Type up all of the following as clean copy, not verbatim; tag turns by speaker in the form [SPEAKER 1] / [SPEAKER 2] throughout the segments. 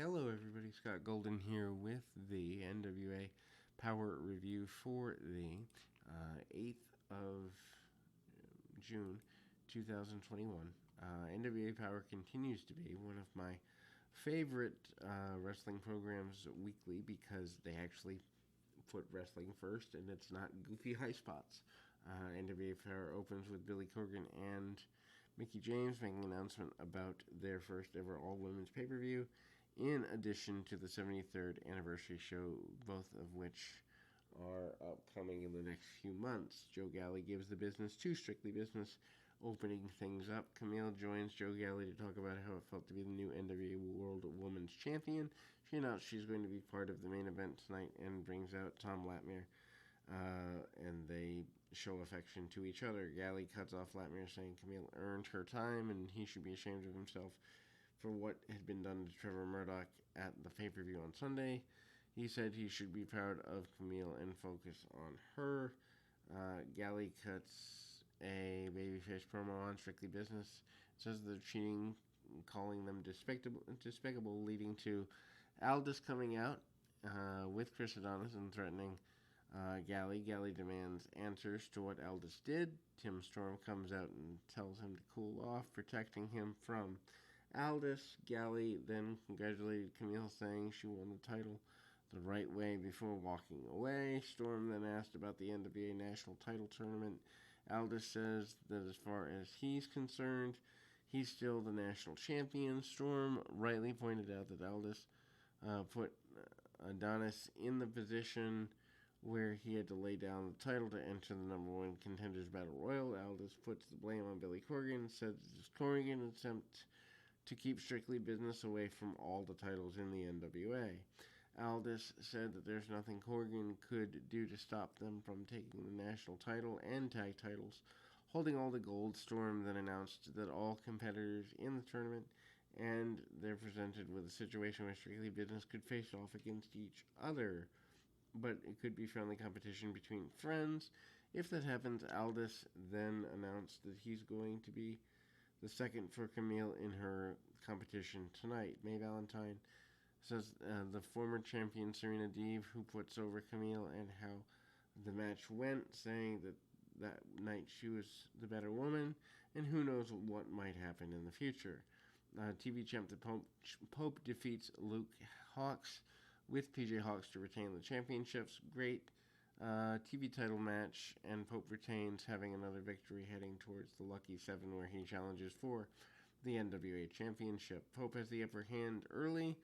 [SPEAKER 1] Hello, everybody. Scott Golden here with the NWA Power Review for the 8th of June 2021. NWA Power continues to be one of my favorite wrestling programs weekly because they actually put wrestling first and it's not goofy high spots. NWA Power opens with Billy Corgan and Mickie James making an announcement about their first ever all-women's pay-per-view, in addition to the 73rd anniversary show, both of which are upcoming in the next few months. Joe Galli gives the business to Strictly Business, opening things up. Camille joins Joe Galli to talk about how it felt to be the new NWA World Women's Champion. She announced she's going to be part of the main event tonight and brings out Tom Latmere, and they show affection to each other. Galli cuts off Latmere, saying Camille earned her time and he should be ashamed of himself for what had been done to Trevor Murdoch at the pay-per-view on Sunday. He said he should be proud of Camille and focus on her. Galli cuts a babyface promo on Strictly Business. Says they're cheating, calling them despicable, leading to Aldis coming out with Chris Adonis and threatening Galli. Galli demands answers to what Aldis did. Tim Storm comes out and tells him to cool off, protecting him from Aldis. Galli then congratulated Camille, saying she won the title the right way before walking away. Storm then asked about the NWA National Title Tournament. Aldis says that as far as he's concerned, he's still the national champion. Storm rightly pointed out that Aldis put Adonis in the position where he had to lay down the title to enter the number one contenders battle royal. Aldis puts the blame on Billy Corgan and says it's Corgan's attempt to keep Strictly Business away from all the titles in the NWA. Aldis said that there's nothing Corgan could do to stop them from taking the national title and tag titles, holding all the gold. Storm then announced that all competitors in the tournament and they're presented with a situation where Strictly Business could face off against each other, but it could be friendly competition between friends. If that happens, Aldis then announced that he's going to be the second for Camille in her competition tonight. Mae Valentine says the former champion Serena Deeb, who puts over Camille, and how the match went, saying that night she was the better woman, and who knows what might happen in the future. TV champ the Pope defeats Luke Hawx with PJ Hawx to retain the championships. Great TV title match, and Pope retains, having another victory heading towards the Lucky 7 where he challenges for the NWA Championship. Pope has the upper hand early,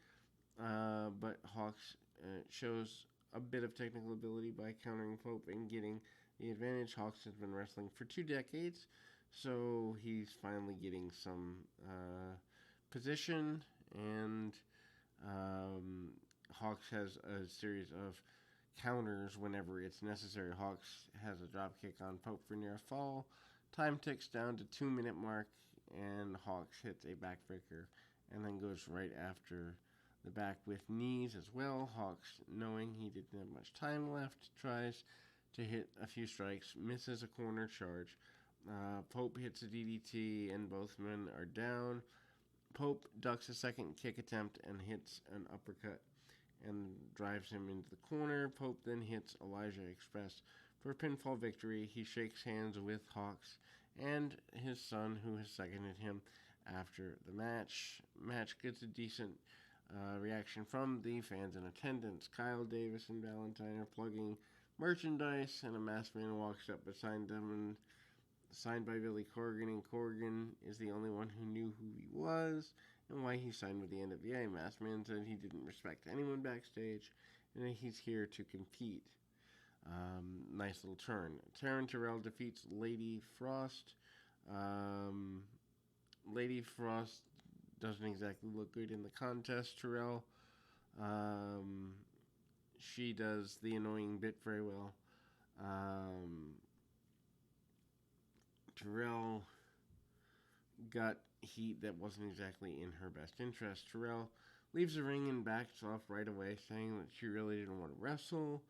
[SPEAKER 1] but Hawx shows a bit of technical ability by countering Pope and getting the advantage. Hawx has been wrestling for 2 decades, so he's finally getting some position, and Hawx has a series of counters whenever it's necessary. Hawx has a drop kick on Pope for near fall. Time ticks down to 2-minute mark, and Hawx hits a backbreaker and then goes right after the back with knees as well. Hawx, knowing he didn't have much time left, tries to hit a few strikes, misses a corner charge. Pope hits a DDT and both men are down. Pope ducks a second kick attempt and hits an uppercut and drives him into the corner. Pope then hits Elijah Express for a pinfall victory. He shakes hands with Hawx and his son, who has seconded him after the match. Match gets a decent reaction from the fans in attendance. Kyle Davis and Valentine are plugging merchandise, and a masked man walks up beside them and signed by Billy Corgan, and Corgan is the only one who knew who he was and why he signed with the NWA. Masked Man said he didn't respect anyone backstage and that he's here to compete. Nice little turn. Taryn Terrell defeats Lady Frost. Lady Frost doesn't exactly look good in the contest. Terrell, she does the annoying bit very well. Terrell got heat that wasn't exactly in her best interest. Terrell leaves the ring and backs off right away, saying that she really didn't want to wrestle.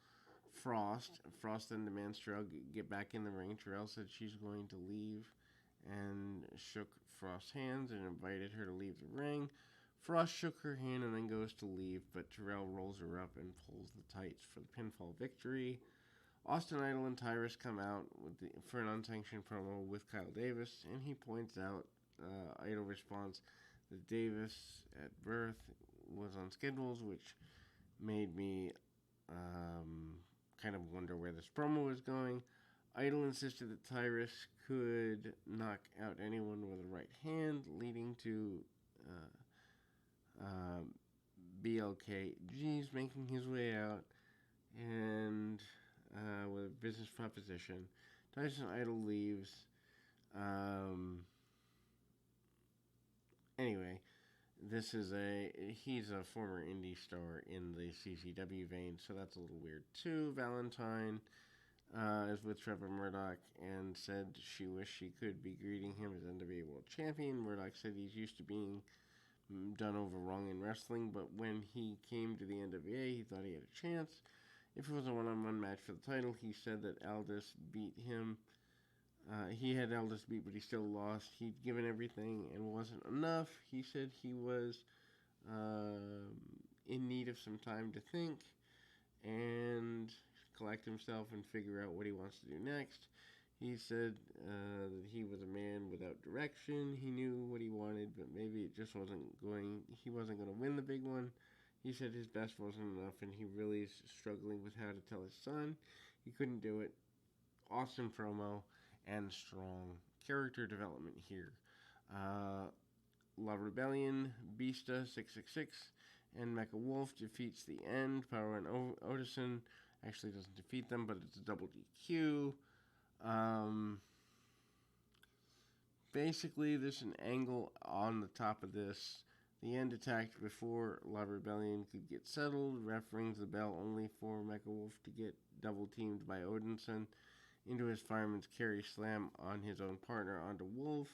[SPEAKER 1] Frost then demands Terrell get back in the ring. Terrell said she's going to leave and shook Frost's hands and invited her to leave the ring. Frost shook her hand and then goes to leave, but Terrell rolls her up and pulls the tights for the pinfall victory. Austin Idol and Tyrus come out for an unsanctioned promo with Kyle Davis, and he points out, Idol responds that Davis at birth was on schedules, which made me kind of wonder where this promo was going. Idol insisted that Tyrus could knock out anyone with a right hand, leading to BLKG's making his way out, and with a business proposition. Tyson Idol leaves. Anyway, he's a former indie star in the CCW vein, so that's a little weird too. Valentine is with Trevor Murdoch and said she wished she could be greeting him as NWA World Champion. Murdoch said he's used to being done over wrong in wrestling, but when he came to the NWA, he thought he had a chance. If it was a one-on-one match for the title, he said that Aldis beat him. He had Aldis beat, but he still lost. He'd given everything and wasn't enough. He said he was in need of some time to think and collect himself and figure out what he wants to do next. He said that he was a man without direction. He knew what he wanted, but maybe it just he wasn't going to win the big one. He said his best wasn't enough, and he really is struggling with how to tell his son. He couldn't do it. Awesome promo and strong character development here. La Rebellion, Beasta 666, and Mecha Wolf defeats the End. Power and Odison actually doesn't defeat them, but it's a double DQ. Basically, there's an angle on the top of this. The End attacked before La Rebellion could get settled. Ref rings the bell only for Mecha Wolf to get double teamed by Odinson into his fireman's carry slam on his own partner onto Wolf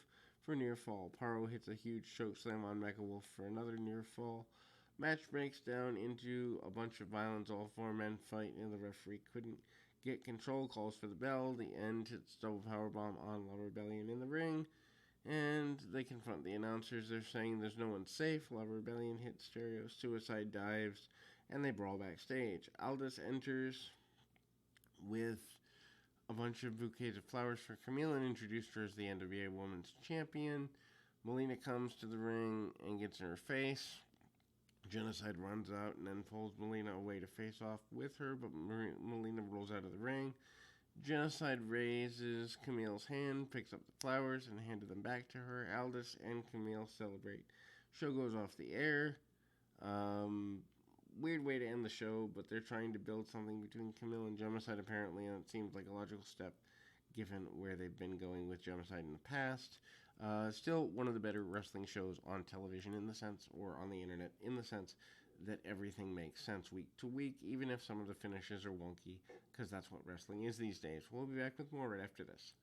[SPEAKER 1] for near fall. Paro hits a huge choke slam on Mecha Wolf for another near fall. Match breaks down into a bunch of violence. All four men fight, and the referee couldn't get control. Calls for the bell. The End hits double powerbomb on La Rebellion in the ring, and they confront the announcers. They're saying there's no one safe. La Rebellion hits stereo suicide dives, and they brawl backstage. Aldis enters with a bunch of bouquets of flowers for Camille and introduced her as the NWA Women's Champion. Melina comes to the ring and gets in her face. Genocide runs out and then pulls Melina away to face off with her, but Melina rolls out of the ring. Genocide raises Camille's hand, picks up the flowers, and handed them back to her. Aldis and Camille celebrate. Show goes off the air. Weird way to end the show, but they're trying to build something between Camille and Genocide apparently, and it seems like a logical step given where they've been going with Genocide in the past. Still one of the better wrestling shows on television in the sense, or on the internet, in the sense that everything makes sense week to week, even if some of the finishes are wonky, because that's what wrestling is these days. We'll be back with more right after this.